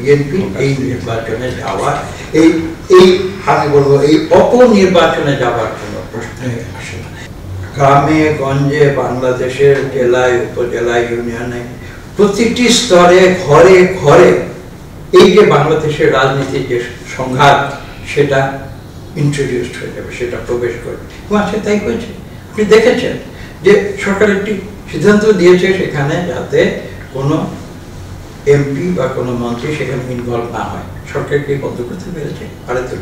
BNP এই নির্বাচনে যাওয়ার এই আমি বলবো এই অপনির্বাচনে যাওয়ার কোনো প্রশ্নই আসে না। গ্রামে গঞ্জে বাংলাদেশের জেলায় উপজেলায় ইউনিয়নে প্রতিটি স্তরে ঘরে ঘরে এই যে বাংলাদেশের রাজনীতির যে সংঘাত সেটা ইন্ট্রোডিউসড হয়ে যাবে, সেটা প্রবেশ করবে এবং আজকে তাই হয়েছে। আপনি দেখেছেন যে সরকার একটি সিদ্ধান্ত দিয়েছে সেখানে যাতে কোনো এমপি বা কোনো মন্ত্রী সেখানে ইনভলভ না হয়। সরকারকে বন্ধ করতে পেরেছে, আরে তো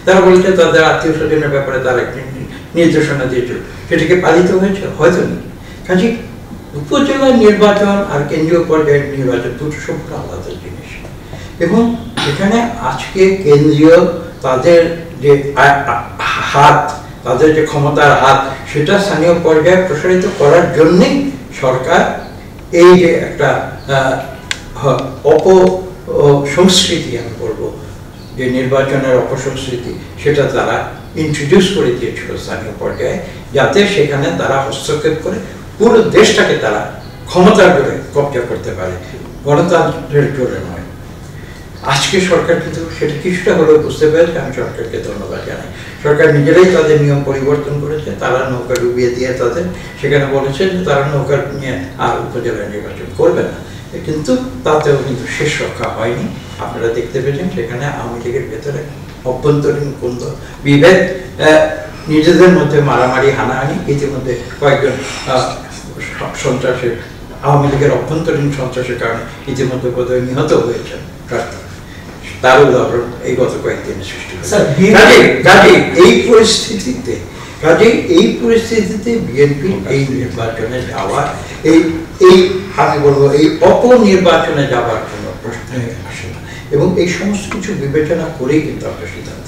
তারা বলেছে তাদের আত্মীয় স্বজনের ব্যাপারে তারা একটি নির্দেশনা দিয়েছিল, সেটাকে পালিত হয়েছে হয়তো না। কাজে উপজেলা নির্বাচন আর কেন্দ্রীয় পর্যায়ের নির্বাচন দুটো সম্পূর্ণ আলাদা জিনিস এবং এখানে আজকে কেন্দ্রীয় তাদের যে হাত, তাদের যে ক্ষমতার হাত সেটা স্থানীয় পর্যায়ে প্রসারিত করার জন্যই সরকার এই যে একটা অপসংস্কৃতি আমি বলবো যে নির্বাচনের অপসংস্কৃতি সেটা তারা ইন্ট্রোডিউস করে দিয়েছিল স্থানীয় পর্যায়ে, যাতে সেখানে তারা হস্তক্ষেপ করে পুরো দেশটাকে তারা ক্ষমতার জোরে কবজা করতে পারে, গণতন্ত্রের জোরে নয়। আজকে সরকার কিন্তু সেটা কিছুটা হলেও বুঝতে পেরেছে, আমি সরকারকে ধন্যবাদ জানাই। সরকার নিজেরাই তাদের নিয়ম পরিবর্তন করেছে, তারা নৌকা ডুবিয়ে দিয়ে তাদের সেখানে বলেছে যে তারা নৌকা নিয়ে আর উপজেলায় নির্বাচন করবে না, কিন্তু তাতেও কিন্তু শেষ রক্ষা হয়নি। আপনারা দেখতে পেয়েছেন সেখানে আওয়ামী লীগের ভেতরে অভ্যন্তরীণ কোন বিভেদ, নিজেদের মধ্যে মারামারি হানাহানি, ইতিমধ্যে কয়েকজন সন্ত্রাসের আওয়ামী লীগের অভ্যন্তরীণ সন্ত্রাসের কারণে ইতিমধ্যে বোধহয় নিহত হয়েছেন, তার উদাহরণ এই গত কয়েকদিনে সৃষ্টি হয়েছে। এই পরিস্থিতিতে বিএনপি এই নির্বাচনে যাওয়ার আমি বলবো এই অপনির্বাচনে যাওয়ার কোনো প্রশ্নই আসে না এবং এই সমস্ত কিছু বিবেচনা করেই কিন্তু আমরা সিদ্ধান্ত